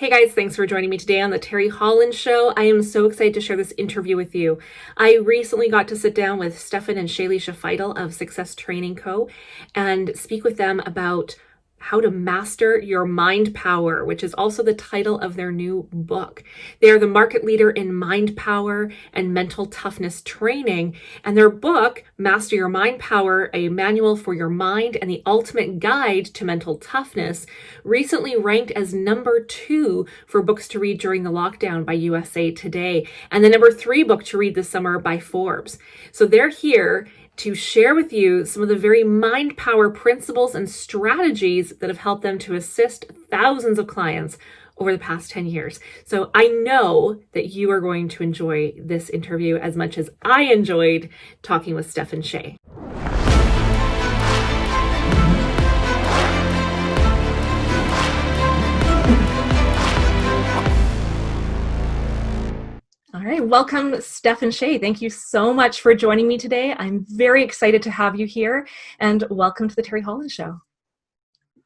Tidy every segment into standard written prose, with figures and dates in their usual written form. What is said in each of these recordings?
Hey guys, thanks for joining me today on the Terry Holland Show. I am so excited to share this interview with you. I recently got to sit down with Stéphane and Shalee Schafeitel of Success Training Co. and speak with them about how to master your mind power, which is also the title of their new book. They are the market leader in mind power and mental toughness training. And their book, Master Your Mind Power, a manual for your mind and the ultimate guide to mental toughness, recently ranked as number 2 for books to read during the lockdown by USA Today, and the number 3 book to read this summer by Forbes. So they're here to share with you some of the very mind power principles and strategies that have helped them to assist thousands of clients over the past 10 years. So I know that you are going to enjoy this interview as much as I enjoyed talking with Steph and Shay. All right, welcome, Steph and Shay. Thank you so much for joining me today. I'm very excited to have you here, and welcome to the Terry Holland Show.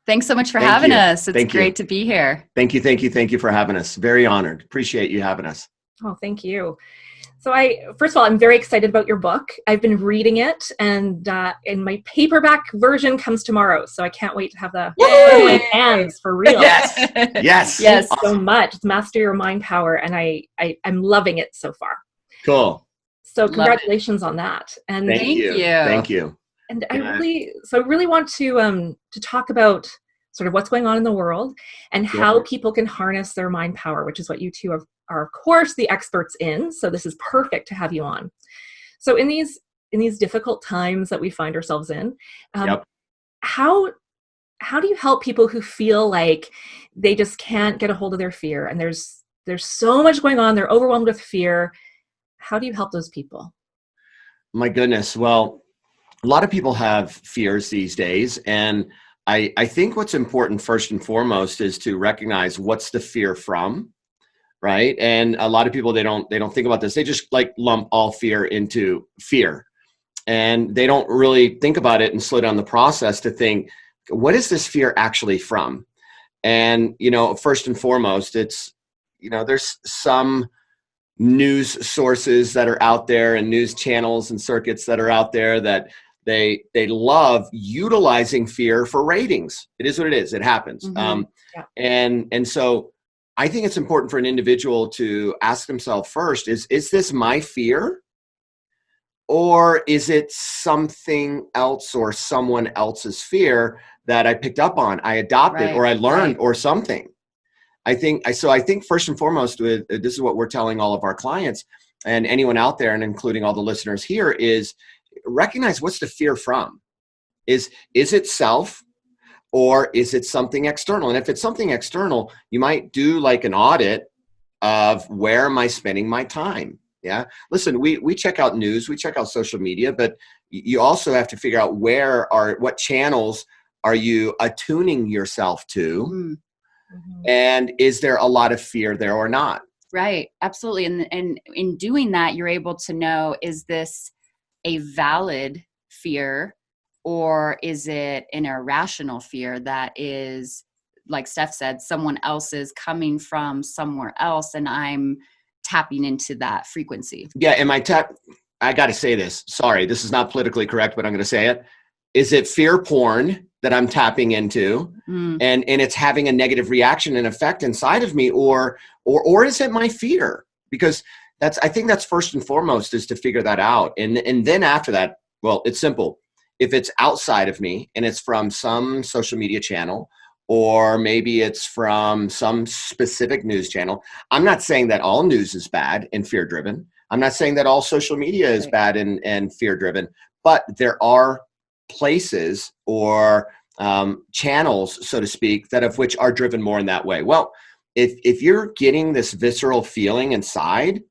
Thanks so much for having us. It's great to be here. Thank you for having us. Very honored. Appreciate you having us. Oh, thank you. So first of all, I'm very excited about your book. I've been reading it, and my paperback version comes tomorrow. So I can't wait to have the in my hands for real. Yes. So much. It's Master Your Mind Power, and I'm loving it so far. Cool. So congratulations on that. And Thank you. And I really want to talk about sort of what's going on in the world and how people can harness their mind power, which is what you two are of course the experts in. So this is perfect to have you on. So in these difficult times that we find ourselves in, how do you help people who feel like they just can't get a hold of their fear, and there's so much going on, they're overwhelmed with fear? How do you help those people? My goodness. Well, a lot of people have fears these days, and I think what's important first and foremost is to recognize what's the fear from, right? And a lot of people, they don't think about this. They just lump all fear into fear, and they don't really think about it and slow down the process to think, what is this fear actually from? And, first and foremost, it's, there's some news sources that are out there and news channels and circuits that are out there that they love utilizing fear for ratings. It is what it is. It happens. And so I think it's important for an individual to ask themselves first, is this my fear? Or is it something else or someone else's fear that I picked up on, I adopted, or I learned, or something? I think first and foremost, this is what we're telling all of our clients and anyone out there, and including all the listeners here, is recognize what's the fear from. Is it self, or is it something external? And if it's something external, you might do like an audit of where am I spending my time? Yeah. Listen, we check out news, we check out social media, but you also have to figure out what channels are you attuning yourself to? And is there a lot of fear there or not? Right. Absolutely. And in doing that, you're able to know, is this a valid fear, or is it an irrational fear that is, like Steph said, someone else's coming from somewhere else, and I'm tapping into that frequency? Yeah. I got to say this. Sorry, this is not politically correct, but I'm going to say it. Is it fear porn that I'm tapping into, and it's having a negative reaction and effect inside of me, or is it my fear? Because I think that's first and foremost, is to figure that out. And then after that, well, it's simple. If it's outside of me and it's from some social media channel, or maybe it's from some specific news channel, I'm not saying that all news is bad and fear driven. I'm not saying that all social media is bad and fear driven, but there are places or channels, so to speak, that of which are driven more in that way. Well, if you're getting this visceral feeling inside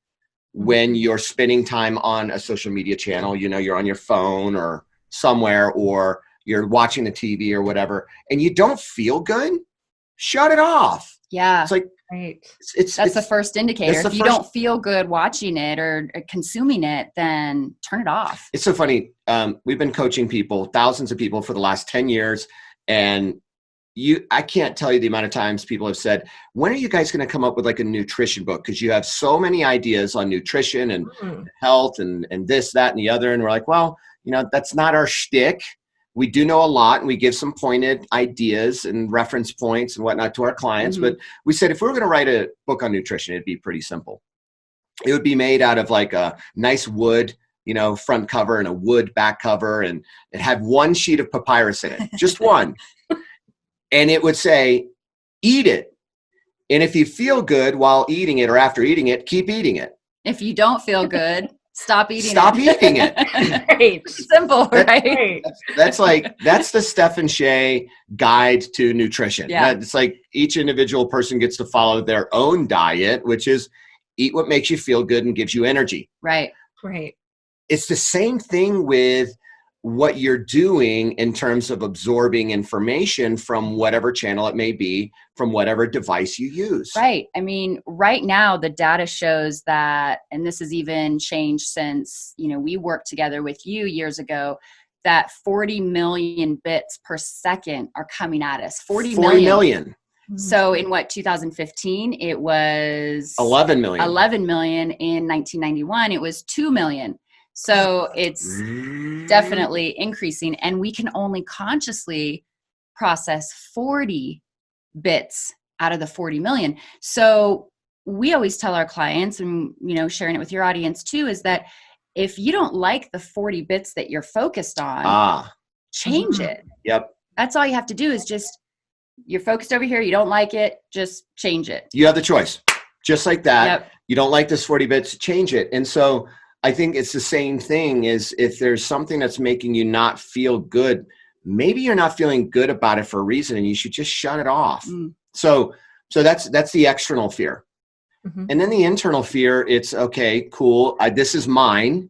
when you're spending time on a social media channel, you're on your phone or somewhere, or you're watching the TV or whatever, and you don't feel good, shut it off. Yeah. It's like, that's the first indicator. If you don't feel good watching it or consuming it, then turn it off. It's so funny. We've been coaching people, thousands of people, for the last 10 years. And I can't tell you the amount of times people have said, when are you guys going to come up with like a nutrition book? Because you have so many ideas on nutrition and health and this, that, and the other. And we're like, well, that's not our shtick. We do know a lot, and we give some pointed ideas and reference points and whatnot to our clients. But we said, if we were going to write a book on nutrition, it'd be pretty simple. It would be made out of like a nice wood, front cover and a wood back cover. And it had one sheet of papyrus in it, just one. And it would say, eat it. And if you feel good while eating it or after eating it, keep eating it. If you don't feel good, stop eating it. Right. Simple, right? That's the Steph and Shay guide to nutrition. Yeah. It's like each individual person gets to follow their own diet, which is eat what makes you feel good and gives you energy. Right. It's the same thing with what you're doing in terms of absorbing information from whatever channel it may be, from whatever device you use. Right. I mean, right now the data shows that, and this has even changed since, we worked together with you years ago, that 40 million bits per second are coming at us. 40 million. So in 2015, it was 11 million. 11 million. In 1991, it was 2 million. So it's definitely increasing, and we can only consciously process 40 bits out of the 40 million. So we always tell our clients, and sharing it with your audience too, is that if you don't like the 40 bits that you're focused on, change it. Yep. That's all you have to do, is just, you're focused over here, you don't like it, just change it. You have the choice. Just like that. Yep. You don't like this 40 bits, change it. And so I think it's the same thing, is if there's something that's making you not feel good, maybe you're not feeling good about it for a reason, and you should just shut it off. So that's the external fear. And then the internal fear, it's okay, cool. This is mine.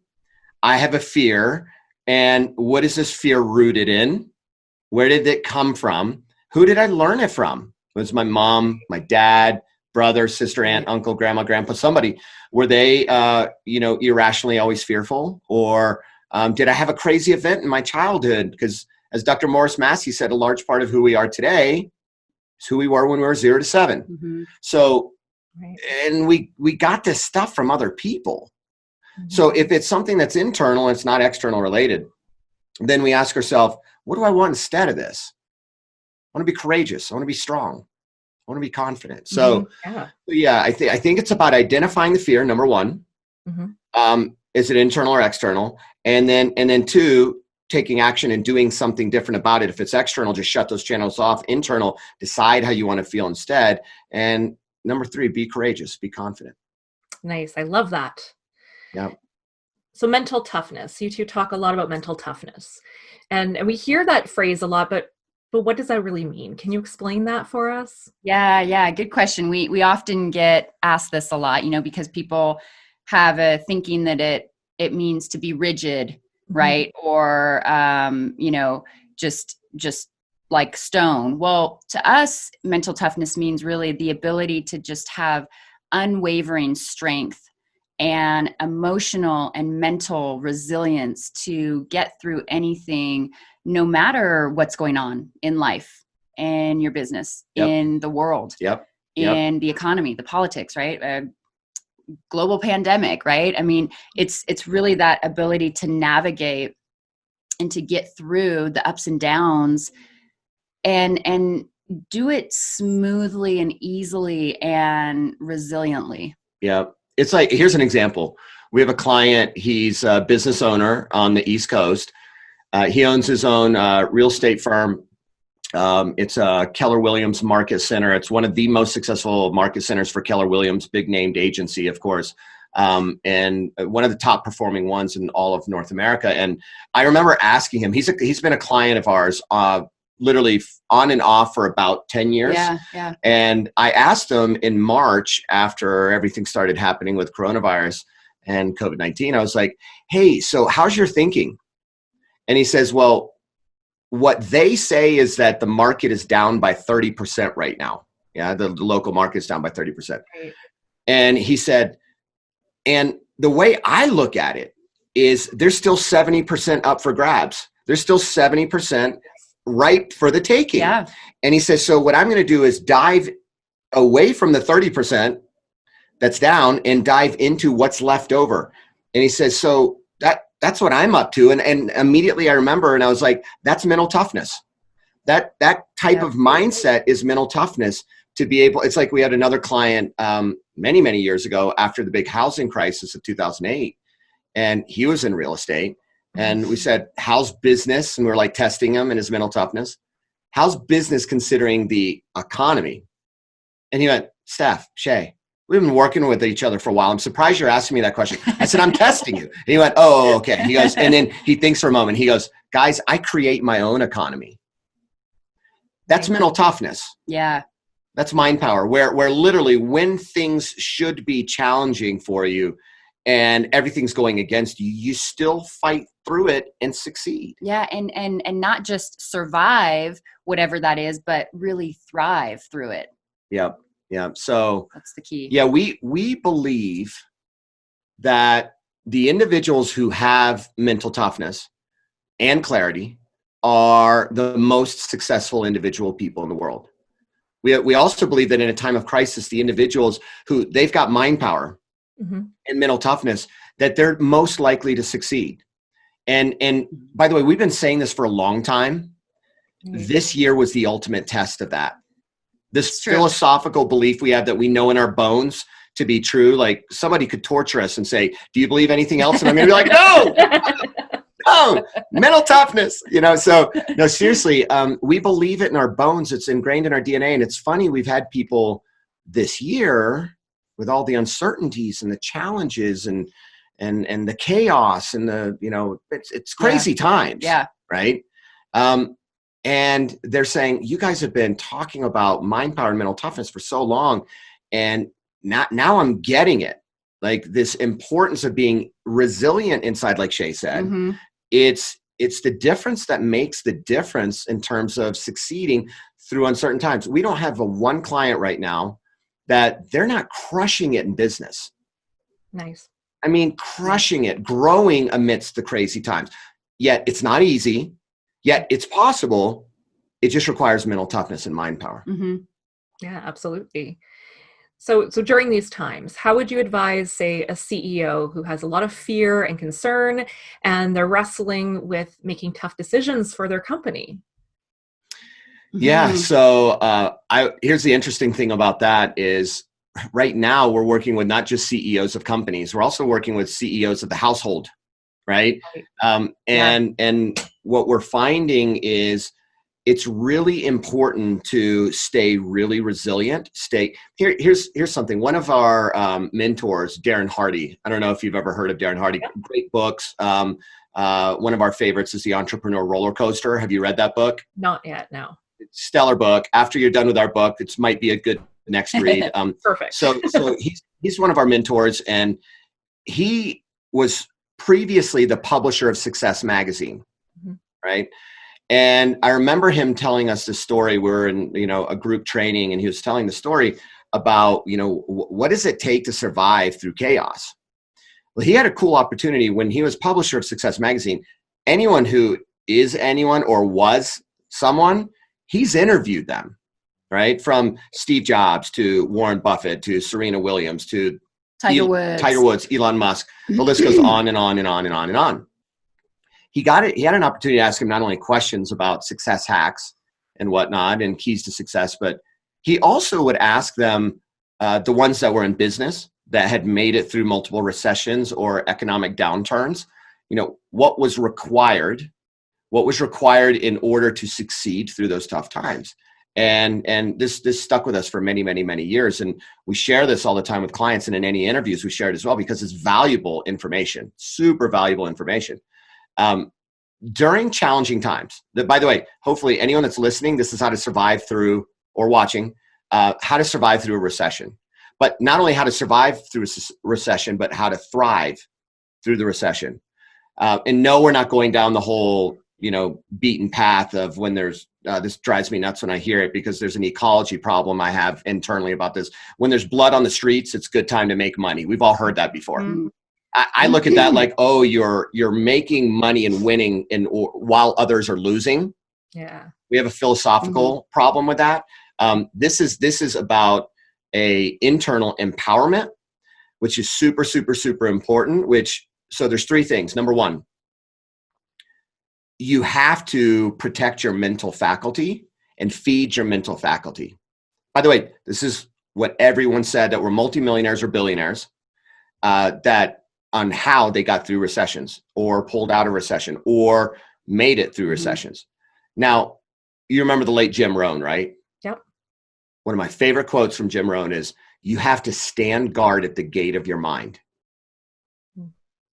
I have a fear. And what is this fear rooted in? Where did it come from? Who did I learn it from? It was my mom, my dad, brother, sister, aunt, uncle, grandma, grandpa, somebody. Were they, irrationally always fearful? Or did I have a crazy event in my childhood? Because as Dr. Morris Massey said, a large part of who we are today is who we were when we were 0 to 7. So, and we got this stuff from other people. So if it's something that's internal and it's not external related, then we ask ourselves, what do I want instead of this? I want to be courageous. I want to be strong. I want to be confident. So, I think it's about identifying the fear. Number one, is it internal or external? And then two, taking action and doing something different about it. If it's external, just shut those channels off. Internal, decide how you want to feel instead. And number three, be courageous, be confident. Nice. I love that. Yeah. So mental toughness. You two talk a lot about mental toughness, and we hear that phrase a lot, but what does that really mean? Can you explain that for us? Yeah. Good question. We often get asked this a lot, because people have a thinking that it means to be rigid, right? Or, just like stone. Well, to us, mental toughness means really the ability to just have unwavering strength and emotional and mental resilience to get through anything, no matter what's going on in life, in your business, in the world, in the economy, the politics, right? Global pandemic, right? I mean, it's really that ability to navigate and to get through the ups and downs and do it smoothly and easily and resiliently. Yeah. It's like, here's an example. We have a client, he's a business owner on the East Coast. He owns his own real estate firm. It's a Keller Williams Market Center. It's one of the most successful market centers for Keller Williams, big named agency, of course. And one of the top performing ones in all of North America. And I remember asking him, he's been a client of ours, literally on and off for about 10 years. Yeah. And I asked him in March, after everything started happening with coronavirus and COVID-19, I was like, hey, so how's your thinking? And he says, well, what they say is that the market is down by 30% right now. Yeah, the local market is down by 30%. Right. And he said, and the way I look at it is there's still 70% up for grabs. There's still 70% ripe for the taking. Yeah. And he says, so what I'm going to do is dive away from the 30% that's down and dive into what's left over. And he says, so that's what I'm up to. And immediately I remember, and I was like, that's mental toughness. That type of mindset is mental toughness to be able. It's like we had another client many, many years ago after the big housing crisis of 2008. And he was in real estate. And we said, how's business? And we were like testing him and his mental toughness. How's business considering the economy? And he went, Steph, Shay, we've been working with each other for a while. I'm surprised you're asking me that question. I said, I'm testing you. And he went, oh, okay. He goes, and then he thinks for a moment. He goes, guys, I create my own economy. That's mental toughness. Yeah. That's mind power, where literally when things should be challenging for you and everything's going against you, you still fight through it and succeed. Yeah. And not just survive whatever that is, but really thrive through it. Yep. Yep. So that's the key. Yeah. We believe that the individuals who have mental toughness and clarity are the most successful individual people in the world. We also believe that in a time of crisis, the individuals who they've got mind power and mental toughness, that they're most likely to succeed. And by the way, we've been saying this for a long time. This year was the ultimate test of that. This philosophical belief we have that we know in our bones to be true. Like somebody could torture us and say, do you believe anything else? And I'm going to be like, no. No, mental toughness, so no, seriously, we believe it in our bones. It's ingrained in our DNA. And it's funny, we've had people this year with all the uncertainties and the challenges and the chaos and it's crazy times. Yeah. Right. And they're saying, you guys have been talking about mind power and mental toughness for so long. And now I'm getting it. Like this importance of being resilient inside, like Shay said. It's the difference that makes the difference in terms of succeeding through uncertain times. We don't have one client right now that they're not crushing it in business. Nice. I mean, crushing it, growing amidst the crazy times. Yet it's not easy, yet it's possible. It just requires mental toughness and mind power. Yeah, absolutely. So during these times, how would you advise, say, a CEO who has a lot of fear and concern, and they're wrestling with making tough decisions for their company? Yeah. So here's the interesting thing about that is right now we're working with not just CEOs of companies. We're also working with CEOs of the household. Right. And what we're finding is it's really important to stay really resilient. Here's something. One of our mentors, Darren Hardy. I don't know if you've ever heard of Darren Hardy. Great books. One of our favorites is The Entrepreneur Roller Coaster. Have you read that book? Not yet. No. Stellar book. After you're done with our book, it might be a good next read. Perfect. So he's one of our mentors, and he was previously the publisher of Success Magazine, right? And I remember him telling us this story. We're in, a group training, and he was telling the story about, what does it take to survive through chaos? Well, he had a cool opportunity when he was publisher of Success Magazine. Anyone who is anyone or was someone, he's interviewed them, right? From Steve Jobs to Warren Buffett to Serena Williams to Tiger Woods, Elon Musk. The list goes on and on and on and on and on. He had an opportunity to ask him not only questions about success hacks and whatnot and keys to success, but he also would ask them, the ones that were in business that had made it through multiple recessions or economic downturns, what was required in order to succeed through those tough times. And this stuck with us for many, many, many years. And we share this all the time with clients, and in any interviews we share it as well, because it's valuable information, super valuable information. During challenging times, by the way, hopefully anyone that's listening, this is how to survive through, or watching, how to survive through a recession. But not only how to survive through a recession, but how to thrive through the recession. And no, we're not going down the whole, beaten path of when there's, this drives me nuts when I hear it, because there's an ecology problem I have internally about this. When there's blood on the streets, it's a good time to make money. We've all heard that before. I look at that like, oh, you're making money and winning while others are losing. Yeah. We have a philosophical problem with that. This is about a internal empowerment, which is super, super, super important. So there's three things. Number one, you have to protect your mental faculty and feed your mental faculty. By the way, this is what everyone said that were multimillionaires or billionaires, that on how they got through recessions or pulled out of recession or made it through recessions. Now, you remember the late Jim Rohn, right? Yep. One of my favorite quotes from Jim Rohn is, you have to stand guard at the gate of your mind.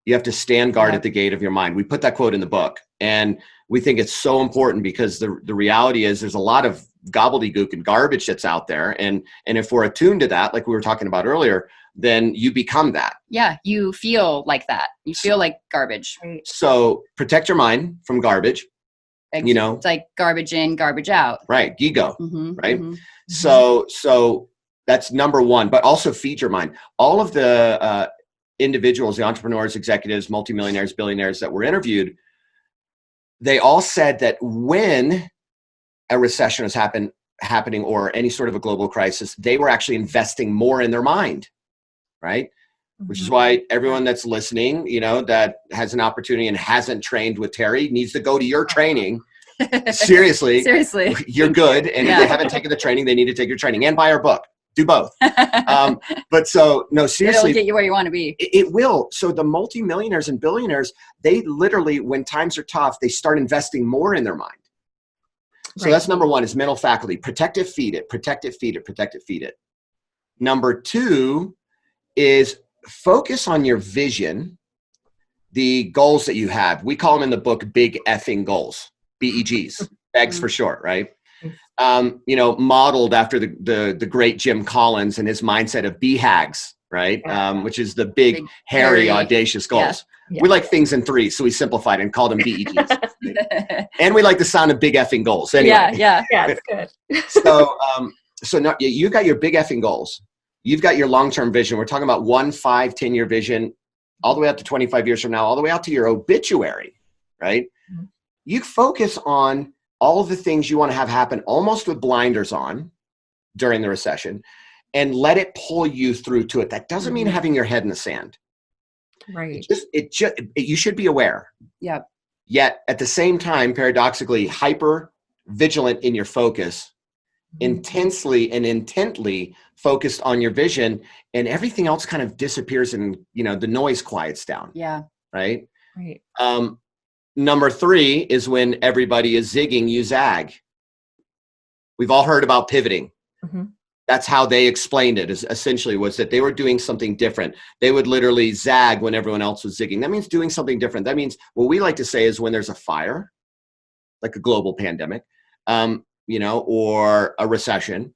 You have to stand guard at the gate of your mind. We put that quote in the book, and we think it's so important because the reality is there's a lot of gobbledygook and garbage that's out there. And if we're attuned to that, like we were talking about earlier, then you become that. Yeah, you feel like that. You feel like garbage. Right. So protect your mind from garbage. It's like garbage in, garbage out. Right. Ego. Mm-hmm, right. Mm-hmm. So that's number one, but also feed your mind. All of the individuals, the entrepreneurs, executives, multimillionaires, billionaires that were interviewed, they all said that when a recession was happening or any sort of a global crisis, they were actually investing more in their mind, right? Which is why everyone that's listening, that has an opportunity and hasn't trained with Terry needs to go to your training. Seriously, you're good. And if they haven't taken the training, they need to take your training and buy our book. Do both. But so, no, seriously. It'll get you where you want to be. It will. So the multimillionaires and billionaires, they literally, when times are tough, they start investing more in their mind. So that's number one, is mental faculty. Protect it, feed it, protect it, feed it, protect it, feed it. Number two is focus on your vision, the goals that you have. We call them in the book big effing goals, BEGs, BEGs for short, right? Modeled after the great Jim Collins and his mindset of BHAGs, right? Which is the big hairy, audacious goals. Yeah. We like things in threes, so we simplified and called them BEGs. And we like the sound of big effing goals. Anyway. Yeah, it's good. So now you got your big effing goals. You've got your long-term vision. We're talking about 1, 5, 10-year vision, all the way up to 25 years from now, all the way out to your obituary, right? Mm-hmm. You focus on all of the things you want to have happen almost with blinders on during the recession, and let it pull you through to it. That doesn't mean having your head in the sand. Right. You should be aware. Yep. Yet at the same time, paradoxically, hyper vigilant in your focus, intensely and intently focused on your vision, and everything else kind of disappears and, the noise quiets down. Yeah. Right. Right. Number three is when everybody is zigging, you zag. We've all heard about pivoting. Mm-hmm. That's how they explained it, essentially was that they were doing something different. They would literally zag when everyone else was zigging. That means doing something different. That means what we like to say is when there's a fire, like a global pandemic, or a recession,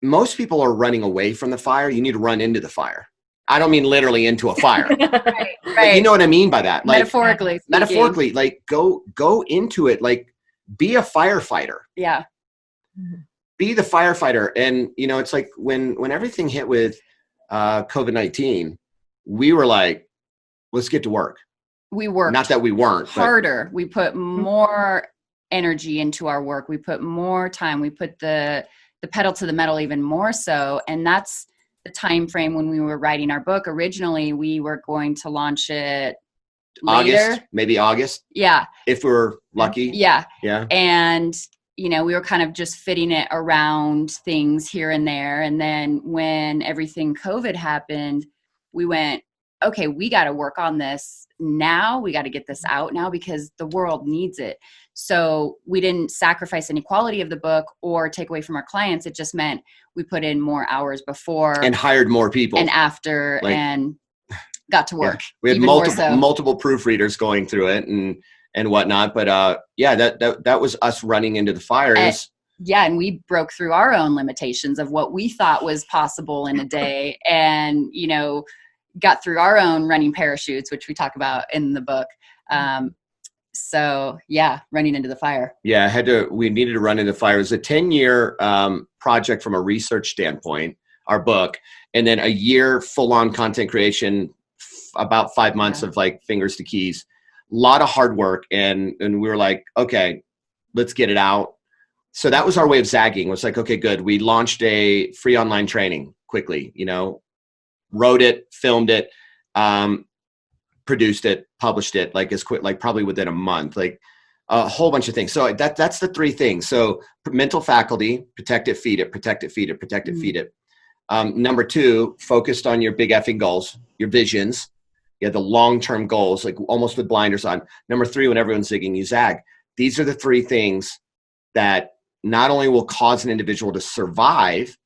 most people are running away from the fire. You need to run into the fire. I don't mean literally into a fire. Right. You know what I mean by that? Like, metaphorically, like go into it, like be a firefighter. Yeah. Be the firefighter. And, it's like when everything hit with COVID-19, we were like, let's get to work. We worked. Not that we weren't. Harder. We put more energy into our work. We put more time. We put the pedal to the metal even more so. And that's the time frame when we were writing our book. Originally, we were going to launch it later. Maybe August. Yeah. If we're lucky. Yeah. Yeah. And we were kind of just fitting it around things here and there. And then when everything COVID happened, we went, okay, we got to work on this now. We got to get this out now because the world needs it. So we didn't sacrifice any quality of the book or take away from our clients. It just meant we put in more hours before. And hired more people. And after, and got to work. Yeah. We had multiple proofreaders going through it and whatnot. But that was us running into the fire. And we broke through our own limitations of what we thought was possible in a day, and got through our own running parachutes, which we talk about in the book. So yeah, running into the fire. Yeah, we needed to run into the fire. It was a 10-year project from a research standpoint, our book, and then a year full-on content creation, about 5 months of like fingers to keys. A lot of hard work, and we were like, okay, let's get it out. So that was our way of zagging. It was like, okay, good. We launched a free online training quickly, wrote it, filmed it, produced it, published it like as quick, like probably within a month, like a whole bunch of things. So that's the three things. So mental faculty, protect it, feed it, protect it, feed it, protect it, feed it. Number two, focused on your big effing goals, your visions. Yeah, the long-term goals, like almost with blinders on. Number three, when everyone's zigging, you zag. These are the three things that not only will cause an individual to survive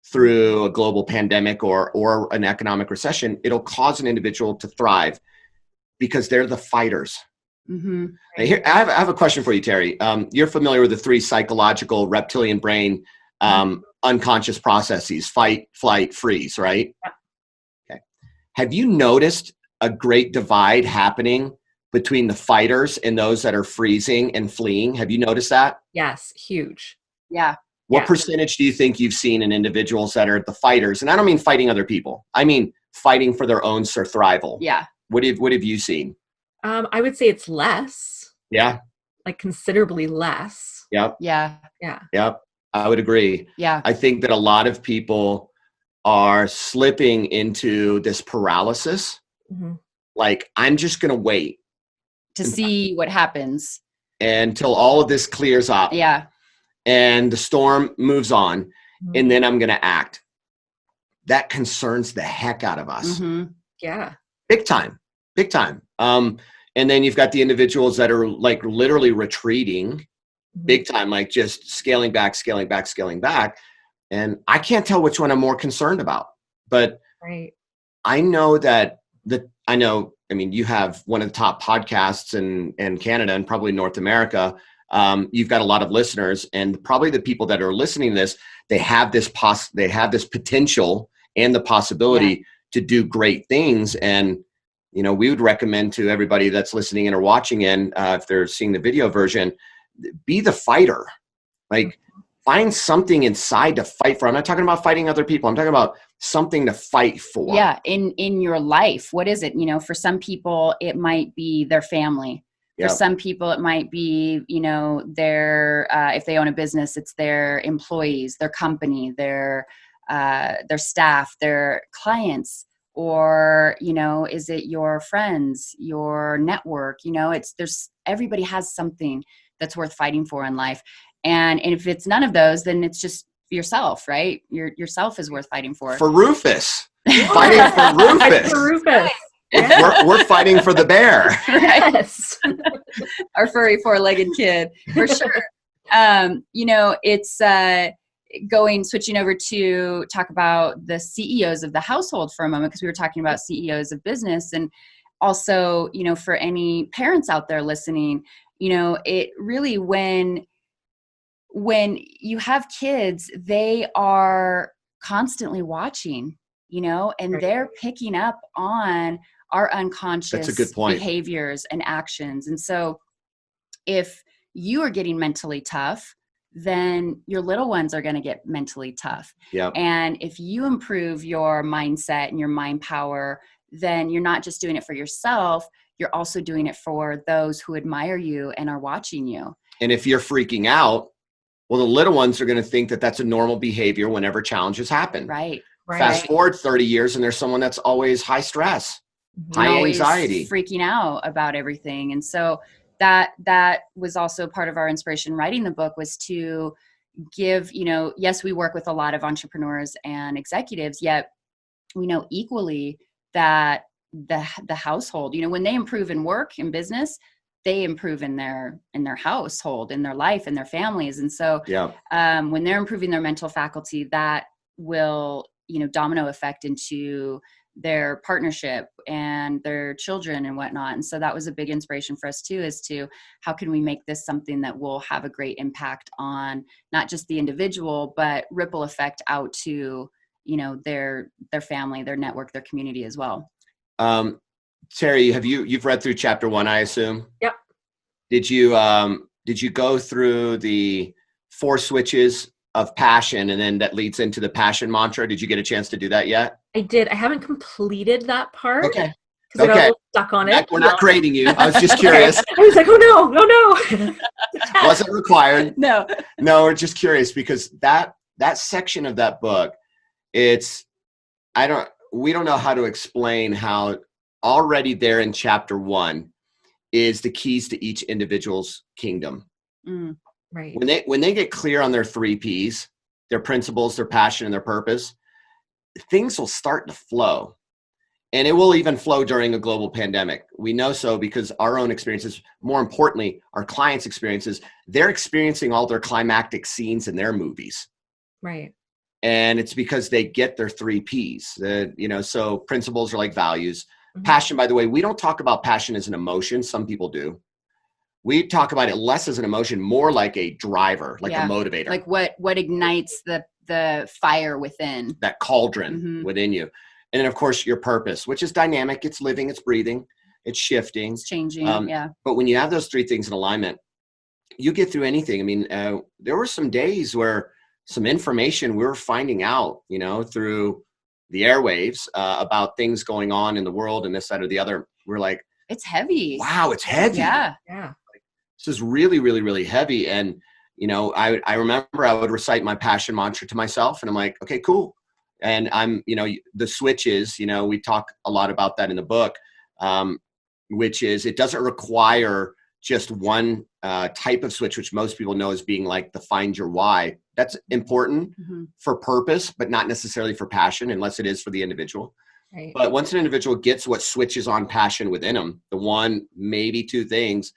through a global pandemic or an economic recession, it'll cause an individual to thrive because they're the fighters. Mm-hmm. Here, I have a question for you, Terry. You're familiar with the three psychological reptilian brain unconscious processes: fight, flight, freeze, right? Okay. Have you noticed a great divide happening between the fighters and those that are freezing and fleeing? Have you noticed that? Yes, huge. Yeah. What percentage do you think you've seen in individuals that are the fighters? And I don't mean fighting other people. I mean fighting for their own survival. Yeah. What have you seen? I would say it's less. Yeah. Like considerably less. Yep. Yeah. Yeah. Yep. I would agree. Yeah. I think that a lot of people are slipping into this paralysis. Mm-hmm. Like, I'm just going to wait To see what happens until all of this clears up. Yeah. And the storm moves on, Mm-hmm. and then I'm going to act. That concerns the heck out of us. Mm-hmm. Yeah. Big time. Big time. And then you've got the individuals that are like literally retreating big time, like just scaling back, scaling back, scaling back. And I can't tell which one I'm more concerned about, but Right. I know that I mean, you have one of the top podcasts in Canada and probably North America. You've got a lot of listeners, and probably the people that are listening to this, they have this potential and the possibility to do great things. And, we would recommend to everybody that's listening in or watching in, if they're seeing the video version, be the fighter. Like, find something inside to fight for. I'm not talking about fighting other people. I'm talking about something to fight for. Yeah. In your life, what is it? For some people, it might be their family. For some people, it might be, their, if they own a business, it's their employees, their company, their staff, their clients, or, is it your friends, your network? Everybody has something that's worth fighting for in life. And if it's none of those, then it's just yourself, right? Yourself is worth fighting for. For Rufus. Fighting for Rufus. For Rufus. We're fighting for the bear. Yes. Our furry four-legged kid, for sure. It's switching over to talk about the CEOs of the household for a moment, because we were talking about CEOs of business. And also, for any parents out there listening, it really, when you have kids, they are constantly watching, and they're picking up on our unconscious That's a good point. behaviors and actions. And so if you are getting mentally tough, then your little ones are going to get mentally tough. Yeah. And if you improve your mindset and your mind power, then you're not just doing it for yourself, you're also doing it for those who admire you and are watching you. And if you're freaking out, well, the little ones are going to think that that's a normal behavior whenever challenges happen. Right. Fast forward 30 years and there's someone that's always high stress, high anxiety, freaking out about everything. And so that was also part of our inspiration writing the book, was to give, yes, we work with a lot of entrepreneurs and executives, yet we know equally that the household, when they improve in work, in business, they improve in their household, in their life, in their families. And so when they're improving their mental faculty, that will, domino effect into their partnership and their children and whatnot. And so that was a big inspiration for us too, as to how can we make this something that will have a great impact on not just the individual, but ripple effect out to, their family, their network, their community as well. Terry, you've read through chapter 1, I assume? Yep. Did you go through the 4 switches of passion, and then that leads into the passion mantra? Did you get a chance to do that yet? I did. I haven't completed that part. Okay. because I got a Okay. little stuck on it. We're not grading you. I was just Okay. curious. I was like, oh no. Wasn't required. No. No, we're just curious because that section of that book, we don't know how to explain how already there in chapter 1 is the keys to each individual's kingdom. Right. When they get clear on their 3 Ps, their principles, their passion, and their purpose, things will start to flow. And it will even flow during a global pandemic. We know so because our own experiences, more importantly, our clients' experiences, they're experiencing all their climactic scenes in their movies. Right. And it's because they get their 3 Ps. So principles are like values. Passion, by the way, we don't talk about passion as an emotion. Some people do. We talk about it less as an emotion, more like a driver, like a motivator. Like what ignites the fire within. That cauldron within you. And then, of course, your purpose, which is dynamic. It's living, it's breathing, it's shifting. It's changing, But when you have those 3 things in alignment, you get through anything. I mean, there were some days where some information we were finding out, through the airwaves about things going on in the world and this, that, or the other. We're like, it's heavy. Wow, it's heavy. Yeah. This is really, really, really heavy. And, I remember I would recite my passion mantra to myself and I'm like, okay, cool. And I'm, the switches, we talk a lot about that in the book, which is it doesn't require just one type of switch, which most people know as being like the find your why. That's important for purpose, but not necessarily for passion, unless it is for the individual. Right. But once an individual gets what switches on passion within them, the 1, maybe 2 things,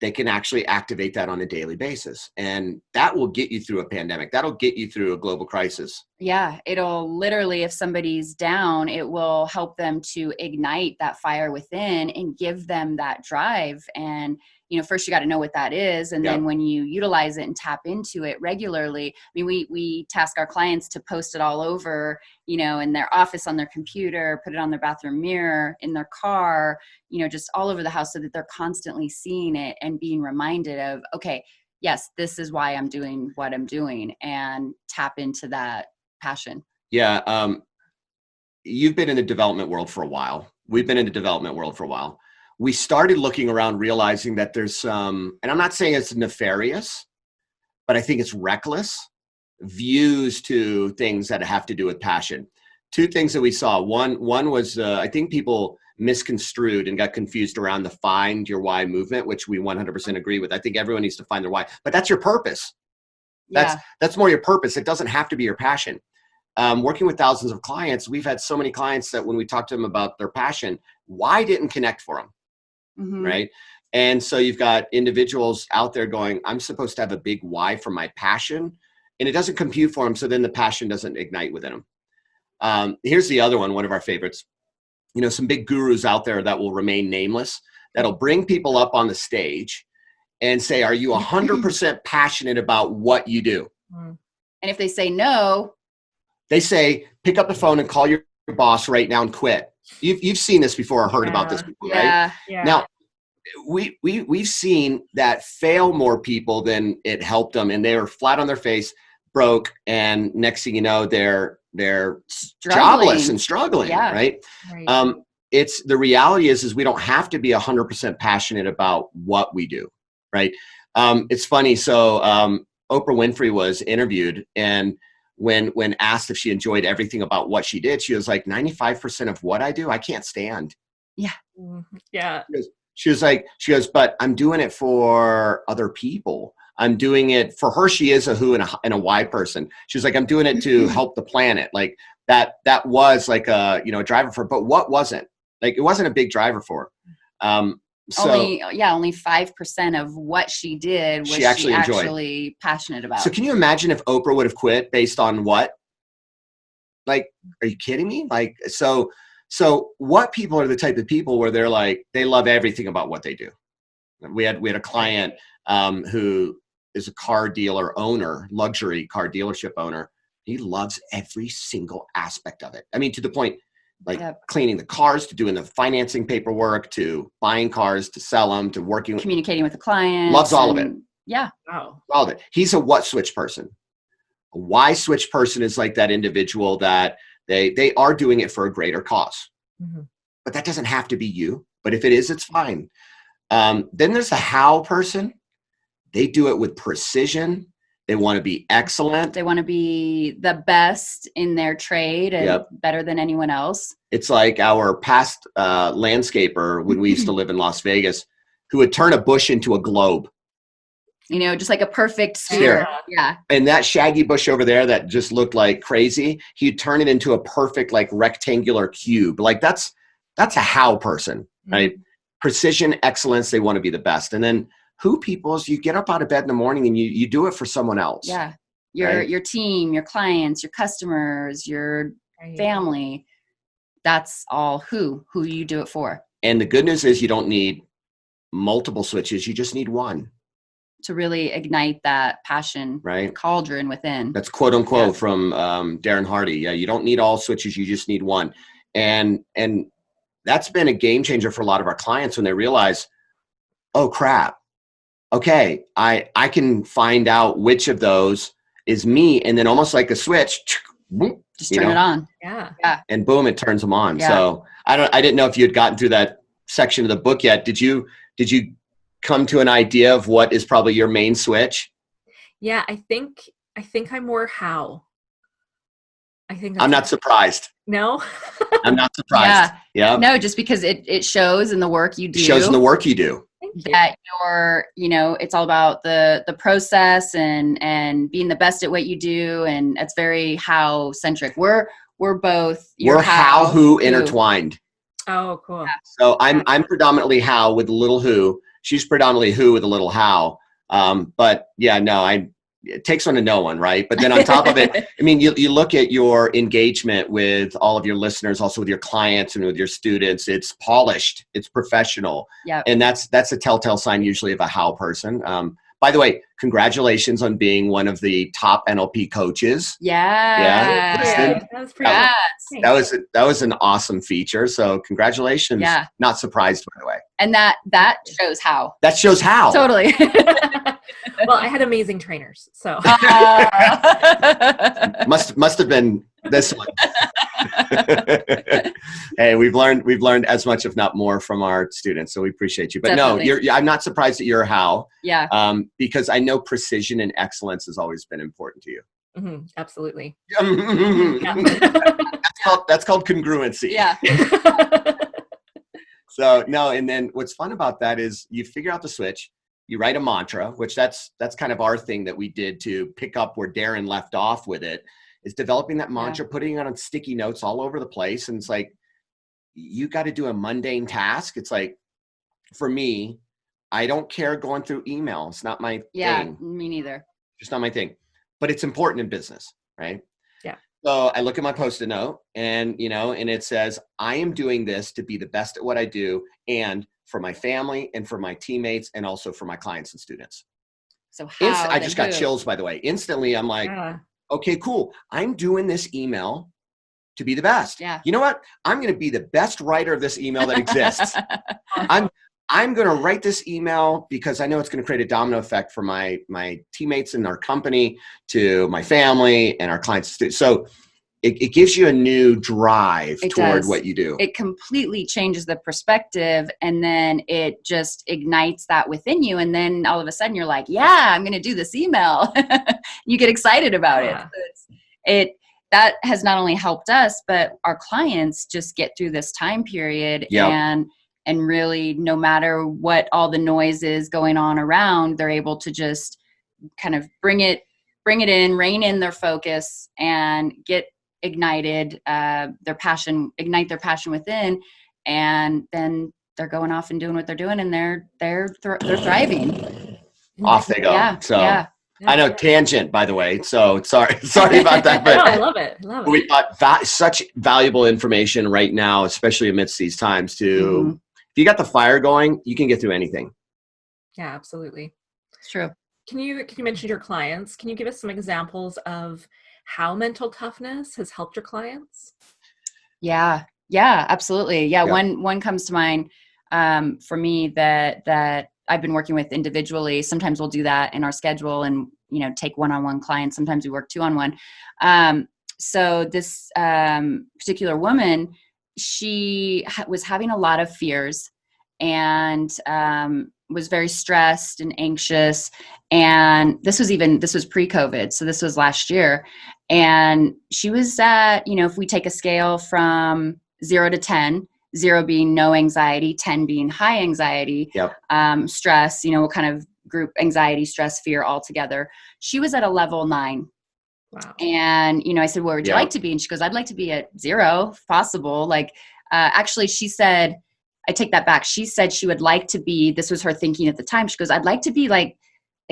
they can actually activate that on a daily basis. And that will get you through a pandemic. That'll get you through a global crisis. Yeah, it'll literally, if somebody's down, it will help them to ignite that fire within and give them that drive. And, first you got to know what that is. And then when you utilize it and tap into it regularly, I mean, we task our clients to post it all over, in their office, on their computer, put it on their bathroom mirror, in their car, just all over the house so that they're constantly seeing it and being reminded of, okay, yes, this is why I'm doing what I'm doing, and tap into that passion. Yeah. You've been in the development world for a while. We've been in the development world for a while. We started looking around, realizing that there's some, and I'm not saying it's nefarious, but I think it's reckless views to things that have to do with passion. 2 things that we saw. One was, I think people misconstrued and got confused around the find your why movement, which we 100% agree with. I think everyone needs to find their why, but that's your purpose. That's more your purpose. It doesn't have to be your passion. Working with thousands of clients, we've had so many clients that when we talk to them about their passion, why didn't connect for them, right? And so you've got individuals out there going, I'm supposed to have a big why for my passion, and it doesn't compute for them, so then the passion doesn't ignite within them. Here's the other one of our favorites. Some big gurus out there that will remain nameless, that'll bring people up on the stage and say, are you 100% passionate about what you do? And if they say no, they say, pick up the phone and call your boss right now and quit. You've seen this before or heard about this before, right? Yeah. Now, we've seen that fail more people than it helped them, and they were flat on their face, broke, and next thing you know, they're jobless and struggling, right? It's the reality is we don't have to be 100% passionate about what we do, right? It's funny. So Oprah Winfrey was interviewed, and when asked if she enjoyed everything about what she did, she was like, 95% of what I do, I can't stand. Yeah. Yeah. She goes, but I'm doing it for other people. I'm doing it for her. She is a who and a why person. She's like, I'm doing it to help the planet. Like that was like a, driver for her, but what wasn't? Like, it wasn't a big driver for her. Only 5% of what she did was she actually passionate about. So can you imagine if Oprah would have quit based on what? Like, are you kidding me? Like, so what people are the type of people where they're like, they love everything about what they do. We had a client who is a car dealer owner, luxury car dealership owner. He loves every single aspect of it. I mean, to the point, like cleaning the cars, to doing the financing paperwork, to buying cars, to sell them, to communicating with the client. Loves all of it. Yeah. Wow. All of it. He's a what switch person. A why switch person is like that individual that they are doing it for a greater cause. but that doesn't have to be you. But if it is, it's fine. Then there's the how person. They do it with precision. They want to be excellent. They want to be the best in their trade and better than anyone else. It's like our past landscaper when we used to live in Las Vegas, who would turn a bush into a globe. You know, just like a perfect sphere. Yeah. And that shaggy bush over there that just looked like crazy, he'd turn it into a perfect like rectangular cube. Like that's a how person, right? Precision, excellence. They want to be the best. And then who people is you get up out of bed in the morning and you do it for someone else. Yeah. Your team, your clients, your customers, your family. That's all who you do it for. And the good news is you don't need multiple switches. You just need one. To really ignite that passion, right? Cauldron within. That's quote unquote from Darren Hardy. Yeah. You don't need all switches. You just need one. And that's been a game changer for a lot of our clients when they realize, oh crap. Okay, I can find out which of those is me, and then almost like a switch, just turn it on. Yeah. And boom, it turns them on. Yeah. So I didn't know if you had gotten through that section of the book yet. Did you come to an idea of what is probably your main switch? Yeah, I think I'm more how. I'm not surprised. No? I'm not surprised. Yeah. No, just because it shows in the work you do. It shows in the work you do. That it's all about the process and being the best at what you do, and it's very how centric. We're both. We're how who intertwined. Oh, cool. Yeah. So I'm predominantly how with a little who. She's predominantly who with a little how. But yeah, no, it takes one to know one, right? But then on top of it, I mean, you look at your engagement with all of your listeners, also with your clients and with your students, it's polished, it's professional. Yeah. And that's a telltale sign usually of a how person. By the way, congratulations on being one of the top NLP coaches. Yeah. That was pretty Yes. That was an awesome feature. So congratulations. Yeah. Not surprised, by the way. And that shows how. That shows how. Totally. Well, I had amazing trainers, so must have been this one. Hey, we've learned as much, if not more, from our students, so we appreciate you. But Definitely. no, I'm not surprised that you're how. Yeah. Because I know precision and excellence has always been important to you. Mm-hmm, absolutely. That's called congruency. Yeah. So no, and then what's fun about that is you figure out the switch. You write a mantra, which that's kind of our thing that we did to pick up where Darren left off with it, is developing that mantra, putting it on sticky notes all over the place. And it's like, you got to do a mundane task. It's like, for me, I don't care going through email. It's not my thing. Me neither. Just not my thing, but it's important in business, right? Yeah. So I look at my Post-it note and it says, I am doing this to be the best at what I do. And for my family and for my teammates and also for my clients and students. So how? I just got chills, by the way. Instantly, I'm like, okay, cool. I'm doing this email to be the best. Yeah. You know what? I'm going to be the best writer of this email that exists. I'm going to write this email because I know it's going to create a domino effect for my teammates in our company, to my family and our clients and students. So it gives you a new drive toward what you do. It completely changes the perspective, and then it just ignites that within you. And then all of a sudden you're like, yeah, I'm going to do this email. You get excited about it. So that has not only helped us, but our clients just get through this time period and really, no matter what all the noise is going on around, they're able to just kind of bring it in, rein in their focus, and ignite their passion within, and then they're going off and doing what they're doing, and they're thriving. Off they go. Yeah. I know, tangent, by the way. So sorry about that. But no, I love it. We thought such valuable information right now, especially amidst these times. If you got the fire going, you can get through anything. Yeah, absolutely. It's true. Can you mention your clients? Can you give us some examples of how mental toughness has helped your clients? Yeah, absolutely. Yeah. One comes to mind for me that I've been working with individually. Sometimes we'll do that in our schedule and, take one-on-one clients. Sometimes we work 2-on-1. So this particular woman, she was having a lot of fears and was very stressed and anxious. And this was pre-COVID. So this was last year. And she was at, if we take a scale from 0 to 10, 0 being no anxiety, 10 being high anxiety, Yep. Stress, what kind of group anxiety, stress, fear all together. She was at a level 9. Wow. And, I said, where would you like to be? And she goes, I'd like to be at 0 if possible. Like, actually, she said, I take that back. She said she would like to be, this was her thinking at the time. She goes, I'd like to be like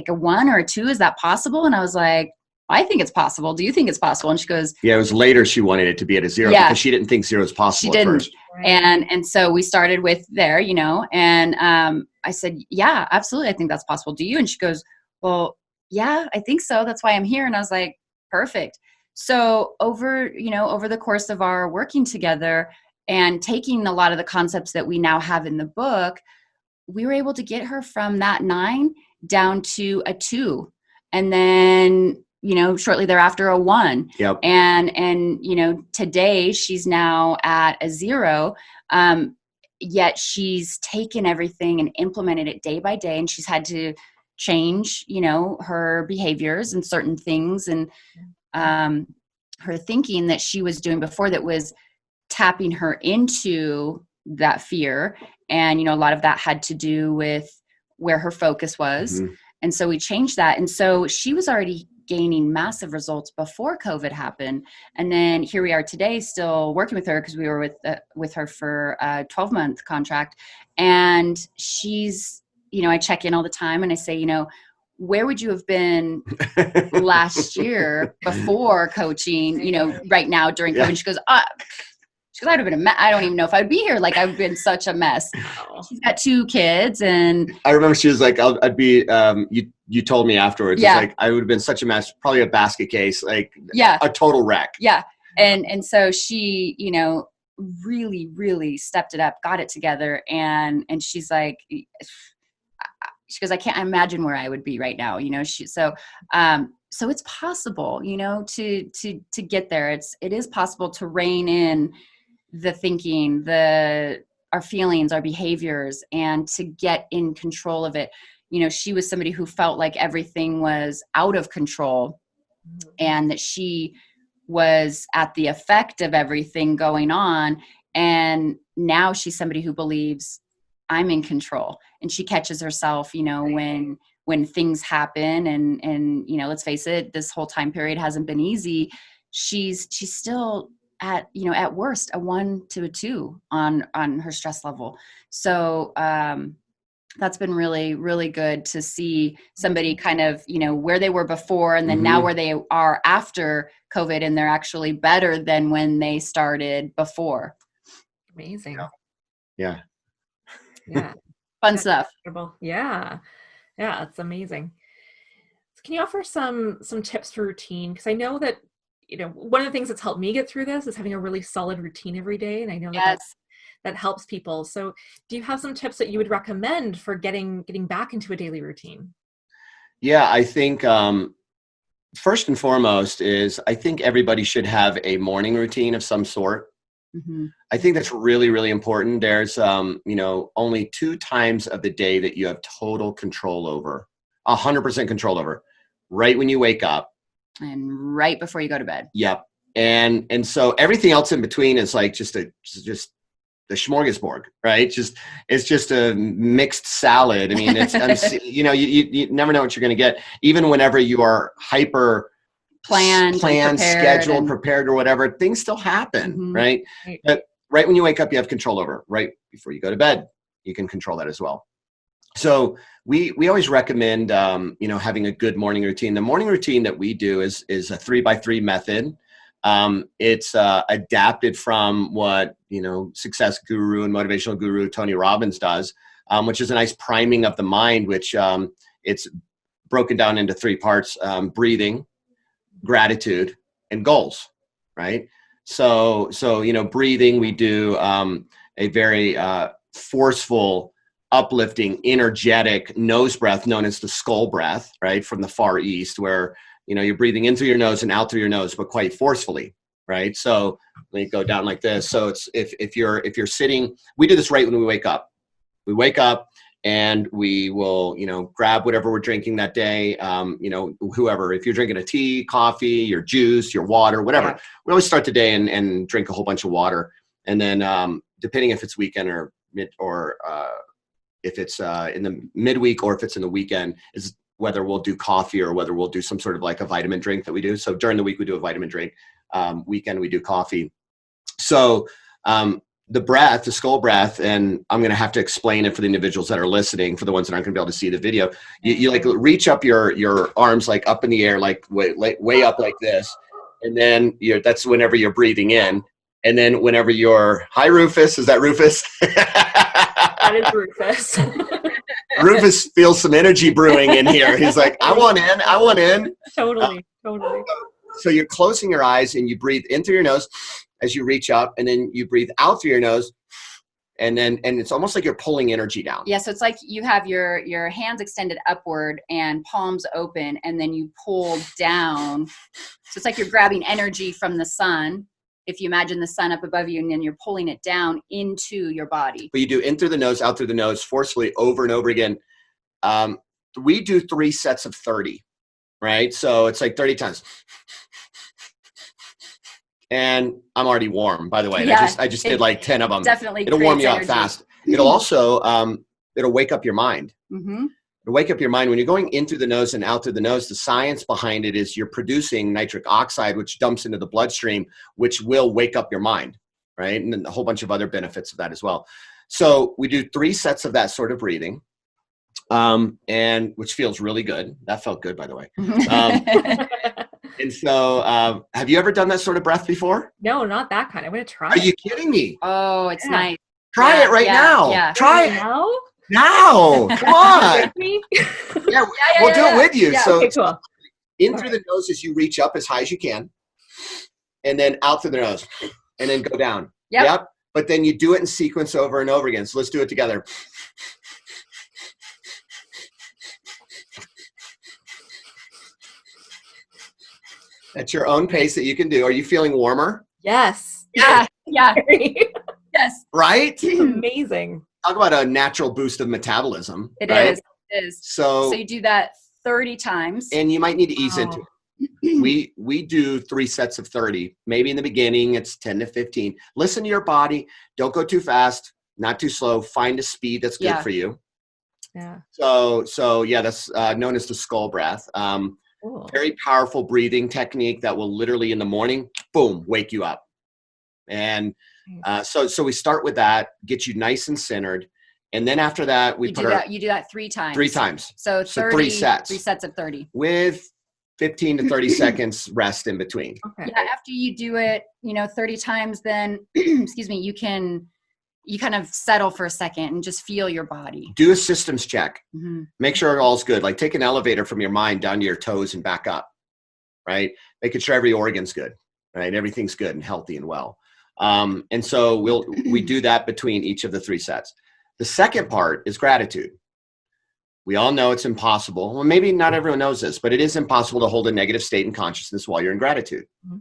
a 1 or a 2. Is that possible? And I was like, I think it's possible. Do you think it's possible? And she goes, yeah, it was later she wanted it to be at a 0 because she didn't think 0 is possible she at didn't. first. Right. And so we started with there, and I said, yeah, absolutely. I think that's possible. Do you? And she goes, well, yeah, I think so. That's why I'm here. And I was like, perfect. So over the course of our working together and taking a lot of the concepts that we now have in the book, we were able to get her from that 9 down to a 2. And then, shortly thereafter, a 1. Yep. And today she's now at a 0. Yet she's taken everything and implemented it day by day. And she's had to change, her behaviors and certain things and her thinking that she was doing before that was tapping her into that fear. And, a lot of that had to do with where her focus was. Mm-hmm. And so we changed that. And so she was already gaining massive results before COVID happened. And then here we are today still working with her because we were with her for a 12-month contract. And she's, I check in all the time and I say, where would you have been last year before coaching, right now during COVID? She goes, I'd have been a mess. I don't even know if I'd be here. Like, I've been such a mess. She's got 2 kids. And I remember she was like, I'd be, you told me afterwards, Yeah. it's like, I would have been such a mess, probably a basket case, like Yeah. a total wreck. Yeah. And so she, really, really stepped it up, got it together. And she's like, she goes, I can't imagine where I would be right now. So it's possible, to get there. It is possible to rein in the thinking, our feelings, our behaviors, and to get in control of it. She was somebody who felt like everything was out of control and that she was at the effect of everything going on. And now she's somebody who believes I'm in control, and she catches herself, when things happen and, let's face it, this whole time period hasn't been easy. She's still at, at worst, a 1 to a 2 on her stress level. So, that's been really, really good to see somebody kind of, where they were before and then now where they are after COVID, and they're actually better than when they started before. Amazing. Yeah. Yeah. Fun stuff. Yeah. Yeah. It's amazing. So can you offer some tips for routine? Because I know that, one of the things that's helped me get through this is having a really solid routine every day. And I know that helps people. So do you have some tips that you would recommend for getting back into a daily routine? Yeah, I think first and foremost is I think everybody should have a morning routine of some sort. Mm-hmm. I think that's really, really important. There's, only 2 times of the day that you have total control over, 100% control over, right when you wake up. And right before you go to bed. Yep. And so everything else in between is like just the smorgasbord, right? It's just a mixed salad. I mean, you never know what you're going to get. Even whenever you are hyper planned, scheduled, prepared or whatever, things still happen, right? But right when you wake up, you have control over. Right before you go to bed, you can control that as well. So we always recommend, having a good morning routine. The morning routine that we do is a 3x3 method. It's adapted from what, success guru and motivational guru Tony Robbins does, which is a nice priming of the mind, which it's broken down into 3 parts: breathing, gratitude, and goals, right? So breathing, we do a very forceful, uplifting, energetic nose breath known as the skull breath, right? From the Far East, where, you're breathing in through your nose and out through your nose, but quite forcefully. right? So let me go down like this. So it's if you're sitting, we do this right when we wake up. We wake up and we will, grab whatever we're drinking that day. Whoever, if you're drinking a tea, coffee, your juice, your water, whatever, we always start the day and drink a whole bunch of water. And then depending if it's weekend or if it's in the midweek or if it's in the weekend, is whether we'll do coffee or whether we'll do some sort of like a vitamin drink that we do. So during the week we do a vitamin drink. Weekend we do coffee. So the breath, the skull breath, and I'm going to have to explain it for the individuals that are listening, for the ones that aren't going to be able to see the video. You like reach up your arms like up in the air, like way up like this. And then that's whenever you're breathing in. And then whenever you're, hi Rufus, is that Rufus? That is Rufus. Rufus feels some energy brewing in here. He's like, I want in. Totally. So you're closing your eyes and you breathe in through your nose as you reach up, and then you breathe out through your nose, and it's almost like you're pulling energy down. Yeah, so it's like you have your hands extended upward and palms open, and then you pull down. So it's like you're grabbing energy from the sun. If you imagine the sun up above you, and then you're pulling it down into your body. But you do in through the nose, out through the nose, forcefully over and over again. We do 3 sets of 30, right? So it's like 30 times. And I'm already warm, by the way. Yeah, I just did like 10 of them. Definitely. It'll warm you up energy. fast. It'll also, it'll wake up your mind. Mm-hmm. It'll wake up your mind. When you're going in through the nose and out through the nose, the science behind it is you're producing nitric oxide, which dumps into the bloodstream, which will wake up your mind, right? And then a whole bunch of other benefits of that as well. So we do 3 sets of that sort of breathing, and which feels really good. That felt good, by the way. And so, have you ever done that sort of breath before? No, not that kind. I'm going to try. Are you kidding me? Oh, it's nice. Try it right now. Yeah. Try it now. Come on. Me? Yeah, we'll do it with you. Yeah, So okay, cool. in through the nose as you reach up as high as you can, and then out through the nose, and then go down. Yep. But then you do it in sequence over and over again. So let's do it together. At your own pace that you can do. Are you feeling warmer? Yes. Yeah. Very Yes. Right? amazing. Talk about a natural boost of metabolism. It right? is. It is. So you do that 30 times. and you might need to ease into it. We do 3 sets of 30. Maybe in the beginning it's 10 to 15. Listen to your body. Don't go too fast, not too slow. Find a speed that's good for you. Yeah. So yeah, that's known as the skull breath. Cool. Very powerful breathing technique that will literally in the morning, boom, wake you up. And so we start with that, get you nice and centered. And then after that, you do that 3 times. 3 times. So 30, 3 sets. 3 sets of 30. With 15 to 30 seconds rest in between. Okay. Yeah, after you do it, 30 times, then, excuse me, you kind of settle for a second and just feel your body. Do a systems check. Mm-hmm. Make sure all's good. Like take an elevator from your mind down to your toes and back up, right? Making sure every organ's good, right? Everything's good and healthy and well. And so we do that between each of the 3 sets. The second part is gratitude. We all know it's impossible. Well, maybe not everyone knows this, but it is impossible to hold a negative state in consciousness while you're in gratitude. Mm-hmm.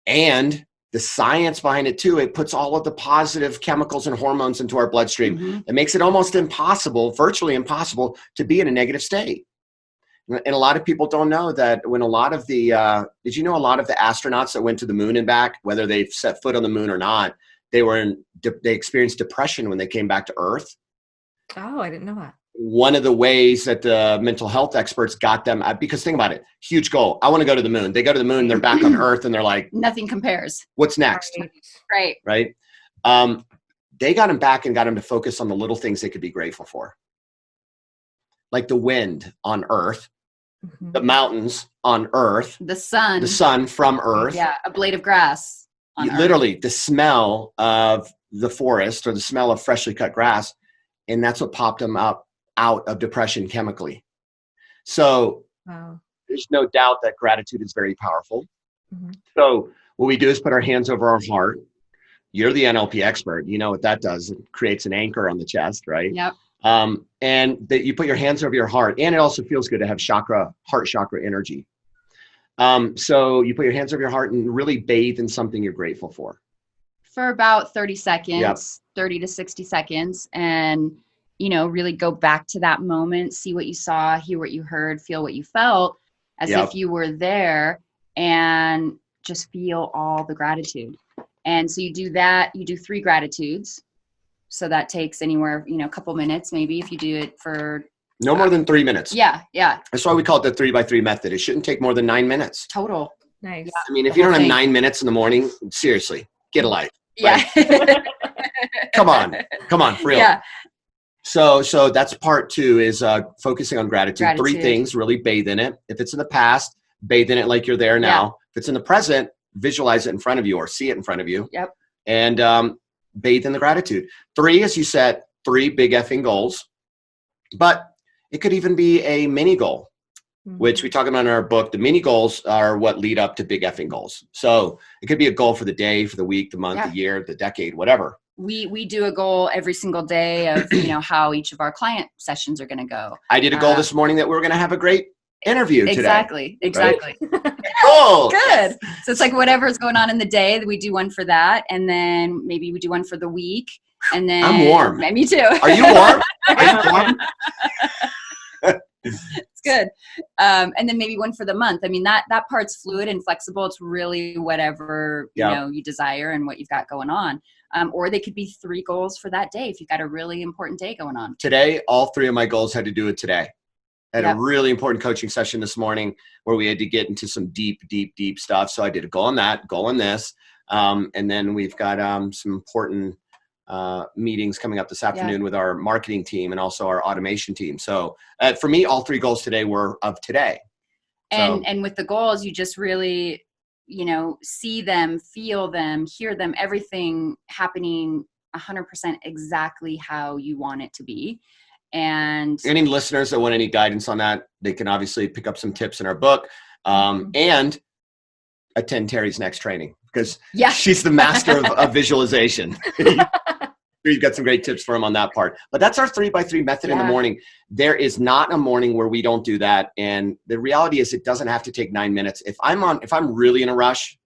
And the science behind it too, it puts all of the positive chemicals and hormones into our bloodstream. Mm-hmm. It makes it almost impossible, virtually impossible, to be in a negative state. And a lot of people don't know that when a lot of the, did you know a lot of the astronauts that went to the moon and back, whether they've set foot on the moon or not, they experienced depression when they came back to Earth? Oh, I didn't know that. One of the ways that the mental health experts got them, because think about it, huge goal. I want to go to the moon. They go to the moon, they're back on Earth, and they're like, nothing compares. What's next? Right. They got them back and got them to focus on the little things they could be grateful for. Like the wind on Earth, mm-hmm. the mountains on Earth, the sun from Earth. Yeah, a blade of grass on Earth. Literally, the smell of the forest or the smell of freshly cut grass, and that's what popped them up out of depression chemically. So there's no doubt that gratitude is very powerful. Mm-hmm. So what we do is put our hands over our heart. You're the NLP expert. You know what that does. It creates an anchor on the chest, right? Yep. And that you put your hands over your heart, and it also feels good to have heart chakra energy. So you put your hands over your heart and really bathe in something you're grateful for. For about 30 seconds, Yep. 30 to 60 seconds. And, really go back to that moment, see what you saw, hear what you heard, feel what you felt, as Yep. if you were there, and just feel all the gratitude. And so you do that, you do 3 gratitudes. So that takes anywhere, a couple minutes, maybe, if you do it for No more than 3 minutes. Yeah. That's why we call it the 3x3 method. It shouldn't take more than 9 minutes. Total. Nice. Yeah. I mean, if The you don't whole have thing. 9 minutes in the morning, seriously, get a life. Yeah. Come on, for real. Yeah. So that's part 2 is focusing on gratitude. 3 Gratitude. things, really bathe in it. If it's in the past, bathe in it like you're there now. If it's in the present, visualize it in front of you or see it in front of you. Yep. And bathe in the gratitude. 3 is you set 3 big effing goals, but it could even be a mini goal, which we talk about in our book. The mini goals are what lead up to big effing goals. So it could be a goal for the day, for the week, the month, the year, the decade, whatever. We do a goal every single day of, how each of our client sessions are going to go. I did a goal this morning that we were going to have a great interview Exactly. today. Exactly. Right? Cool. Good. So it's like whatever's going on in the day, we do one for that. And then maybe we do one for the week. And then I'm warm. Me too. Are you warm? Are you warm? It's good. And then maybe one for the month. I mean, that part's fluid and flexible. It's really whatever, you desire and what you've got going on. Or they could be 3 goals for that day if you've got a really important day going on. Today, all 3 of my goals had to do with today. I had Yep. a really important coaching session this morning where we had to get into some deep stuff. So I did a goal on that, goal on this. And then we've got some important meetings coming up this afternoon with our marketing team and also our automation team. So for me, all 3 goals today were of today. And with the goals, you just really, see them, feel them, hear them, everything happening 100% exactly how you want it to be. And any listeners that want any guidance on that, they can obviously pick up some tips in our book and attend Terry's next training because she's the master of visualization. You've got some great tips for him on that part. But that's our 3x3 method in the morning. There is not a morning where we don't do that. And the reality is it doesn't have to take 9 minutes. If I'm really in a rush,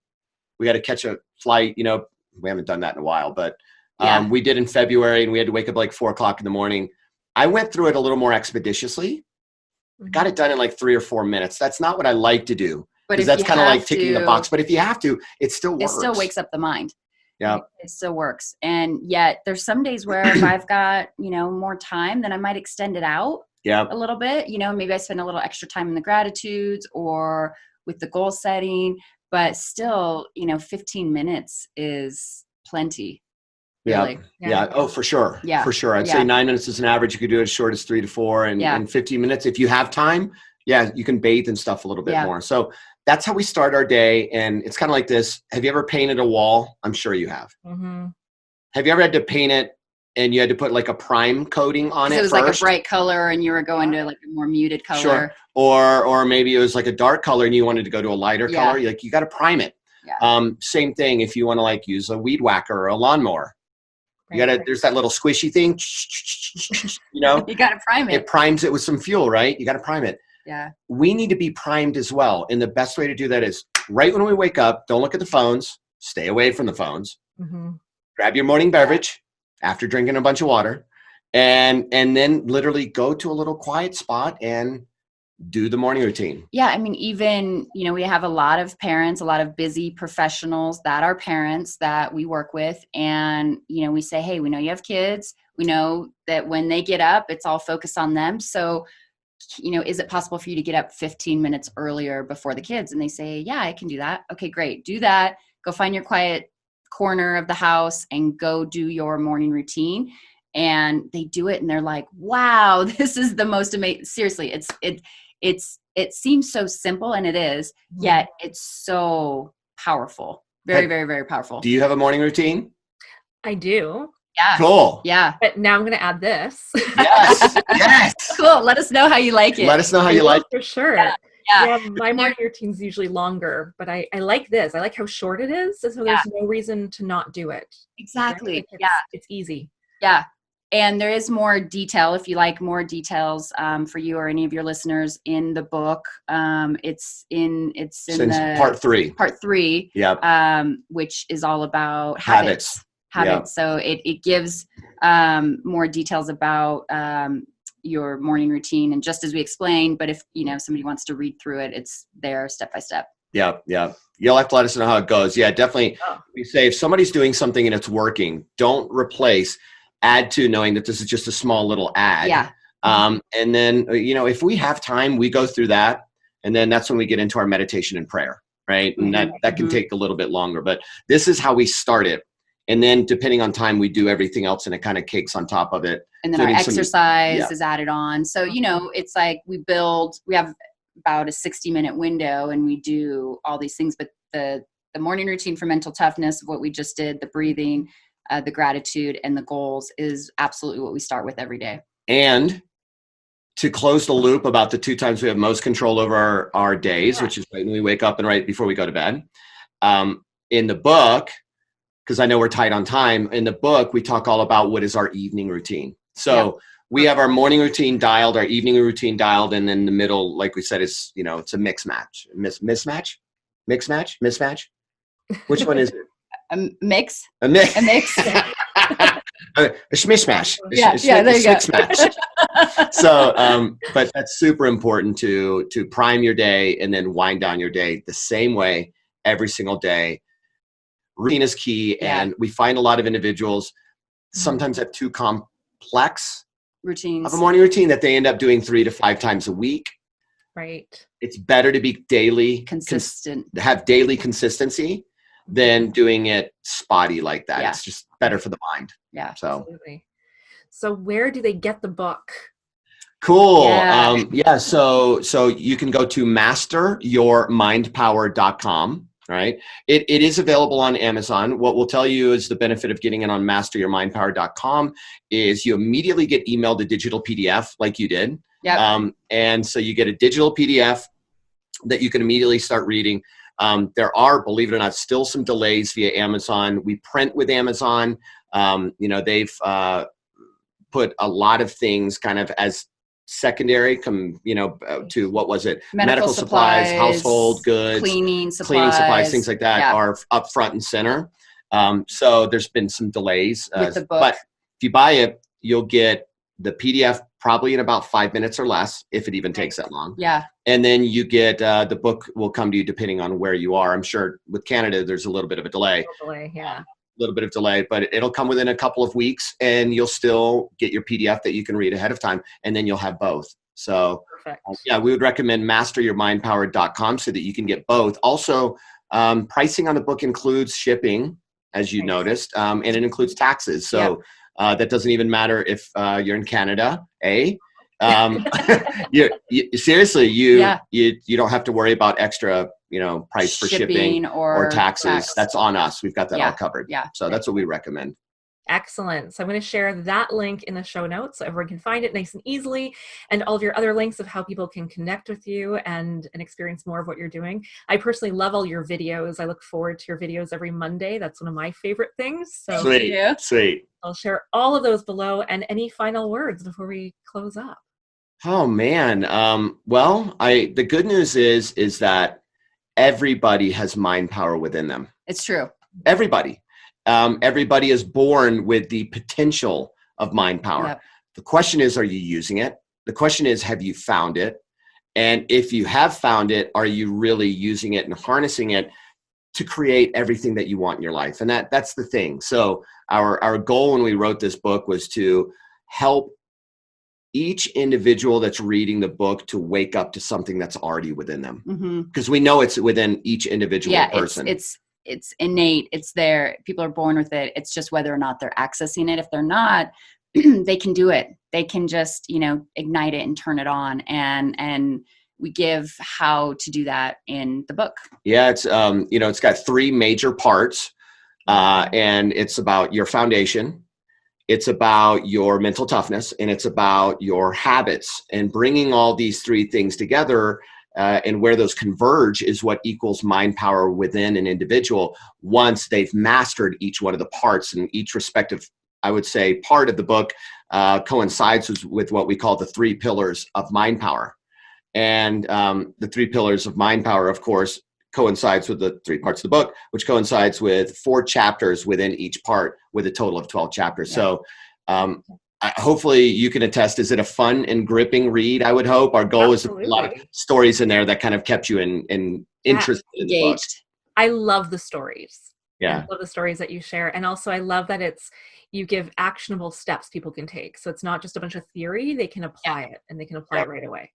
we got to catch a flight, we haven't done that in a while, but we did in February and we had to wake up like 4:00 in the morning. I went through it a little more expeditiously. Got it done in like 3 or 4 minutes. That's not what I like to do. Because that's kind of like ticking the box. But if you have to, it still works. It still wakes up the mind. Yeah. It still works. And yet there's some days where if I've got, more time, then I might extend it out a little bit. Maybe I spend a little extra time in the gratitudes or with the goal setting. But still, 15 minutes is plenty. Really. Yeah. Oh, for sure. Yeah. For sure. I'd say 9 minutes is an average. You could do it as short as 3 to 4 and 15 minutes. If you have time, you can bathe and stuff a little bit more. So that's how we start our day. And it's kind of like this. Have you ever painted a wall? I'm sure you have. Mm-hmm. Have you ever had to paint it and you had to put like a prime coating on it? It was first? like a bright color and you were going to like a more muted color. Sure. Or maybe it was like a dark color and you wanted to go to a lighter color. You got to prime it. Yeah. Same thing if you want to like use a weed whacker or a lawnmower. You gotta, there's that little squishy thing, you gotta prime it. It primes it with some fuel, right? You gotta prime it. Yeah. We need to be primed as well. And the best way to do that is right when we wake up, don't look at the phones, stay away from the phones, grab your morning beverage after drinking a bunch of water and then literally go to a little quiet spot and do the morning routine. Yeah. I mean, even, we have a lot of parents, a lot of busy professionals that are parents that we work with. And, we say, hey, we know you have kids. We know that when they get up, it's all focused on them. So, is it possible for you to get up 15 minutes earlier before the kids? And they say, yeah, I can do that. Okay, great. Do that. Go find your quiet corner of the house and go do your morning routine. And they do it and they're like, wow, this is the most amazing. Seriously, it seems so simple and it is, yet it's so powerful. Very, very, very powerful. Do you have a morning routine? I do. Yeah. Cool. Yeah. But now I'm going to add this. Yes. Yes. Cool. Let us know how you like it. Let us know how you like it. For sure. Yeah. My morning routine's usually longer, but I like this. I like how short it is. So there's no reason to not do it. Exactly. It's easy. Yeah. And there is more detail if you like more details for you or any of your listeners in the book. It's in the part three, which is all about habits. Yep. So it gives more details about your morning routine, and just as we explained. But if somebody wants to read through it, it's there step by step. Yeah. You'll have to let us know how it goes. Yeah, definitely. We say if somebody's doing something and it's working, don't replace. Add to, knowing that this is just a small little ad. Yeah. And then, if we have time, we go through that. And then that's when we get into our meditation and prayer, right? And that can take a little bit longer, but this is how we start it. And then depending on time, we do everything else and it kind of cakes on top of it. And then our exercise is added on. So, it's like we have about a 60-minute window and we do all these things, but the morning routine for mental toughness, what we just did, the breathing, the gratitude and the goals is absolutely what we start with every day. And to close the loop about the 2 times we have most control over our days, which is right when we wake up and right before we go to bed. In the book, because I know we're tight on time, in the book, we talk all about what is our evening routine. So we have our morning routine dialed, our evening routine dialed, and then the middle, like we said, is, it's a mismatch. Mismatch? Which one is it? A mix. A mix. A smishmash. Yeah, there you go. So, but that's super important to prime your day and then wind down your day the same way every single day. Routine is key, and we find a lot of individuals sometimes have too complex routines of a morning routine that they end up doing 3 to 5 times a week. Right. It's better to be daily consistent, have daily consistency than doing it spotty like that. It's just better for the mind. Yeah. So, absolutely. So where do they get the book? Cool. So you can go to masteryourmindpower.com. Right. It is available on Amazon. What we'll tell you is the benefit of getting it on masteryourmindpower.com is you immediately get emailed a digital PDF like you did. Yep. And so you get a digital PDF that you can immediately start reading. There are, believe it or not, still some delays via Amazon. We print with Amazon. They've put a lot of things kind of as secondary, to what was it? Medical supplies, household goods, cleaning supplies, things like that are up front and center. So there's been some delays. With the book. But if you buy it, you'll get the PDF probably in about 5 minutes or less, if it even takes that long. Yeah. And then you get, the book will come to you depending on where you are. I'm sure with Canada, there's a little bit of a delay. Yeah. A little bit of delay, but it'll come within a couple of weeks and you'll still get your PDF that you can read ahead of time. And then you'll have both. So we would recommend masteryourmindpower.com so that you can get both. Also, pricing on the book includes shipping, as you noticed, and it includes taxes. So that doesn't even matter if you're in Canada, seriously, you don't have to worry about extra, price for shipping or taxes. That's on us. We've got that all covered. Yeah. So that's what we recommend. Excellent. So I'm going to share that link in the show notes so everyone can find it nice and easily, and all of your other links of how people can connect with you and experience more of what you're doing. I personally love all your videos. I look forward to your videos every Monday. That's one of my favorite things. So Sweet. I'll share all of those below. And any final words before we close up? Oh man. The good news is that everybody has mind power within them. It's true. Everybody. Everybody is born with the potential of mind power. Yep. The question is, are you using it? The question is, have you found it? And if you have found it, are you really using it and harnessing it to create everything that you want in your life? And that's the thing. So our goal when we wrote this book was to help each individual that's reading the book to wake up to something that's already within them. Because we know it's within each individual person. It's innate. It's there. People are born with it. It's just whether or not they're accessing it. If they're not, they can do it. They can just, ignite it and turn it on. And we give how to do that in the book. Yeah. It's, it's got 3 major parts, and it's about your foundation. It's about your mental toughness, and it's about your habits, and bringing all these 3 things together. And where those converge is what equals mind power within an individual once they've mastered each one of the parts, and each respective, I would say, part of the book coincides with what we call the 3 pillars of mind power. And the 3 pillars of mind power, of course, coincides with the 3 parts of the book, which coincides with 4 chapters within each part, with a total of 12 chapters. Yeah. So hopefully you can attest. Is it a fun and gripping read? I would hope. Our goal Absolutely. is a lot of stories in there that kind of kept you interested in the book. I love the stories. Yeah. I love the stories that you share. And also I love that you give actionable steps people can take. So it's not just a bunch of theory, they can apply it, and they can apply it right away.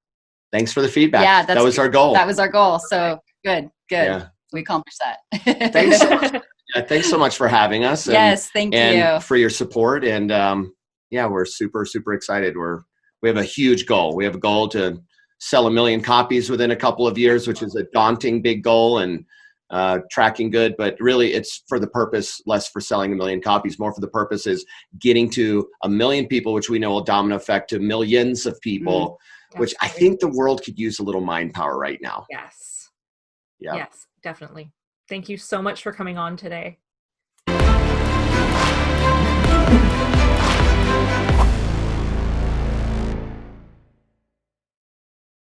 Thanks for the feedback. Yeah, that was our goal. That was our goal. So good. Yeah. We accomplished that. Thanks so much. Thanks so much for having us. Yes, thank you. And for your support. And we're super, super excited. We have a huge goal. We have a goal to sell 1 million copies within a couple of years, which is a daunting big goal, and tracking good. But really, it's for the purpose, less for selling 1 million copies, more for the purpose is getting to 1 million people, which we know will domino effect to millions of people, which I think the world could use a little mind power right now. Yes. Yeah. Yes, definitely. Thank you so much for coming on today.